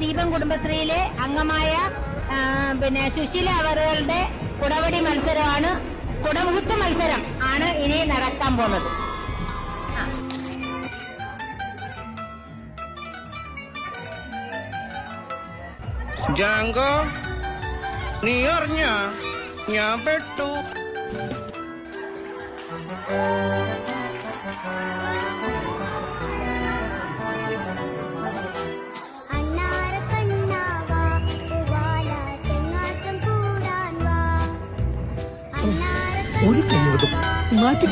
ദീപം കുടുംബശ്രീയിലെ അംഗമായ പിന്നെ സുശീല അവറുകളുടെ കുടവടി മത്സരമാണ്, കുടമുഹൂർത്ത മത്സരം ആണ് ഇനി നടക്കാൻ പോകുന്നത്. ജാങ്കോ, നീ അറിഞ്ഞ ഞാൻ പെട്ടു. ഒരു കൈവതം നാട്ടിൽ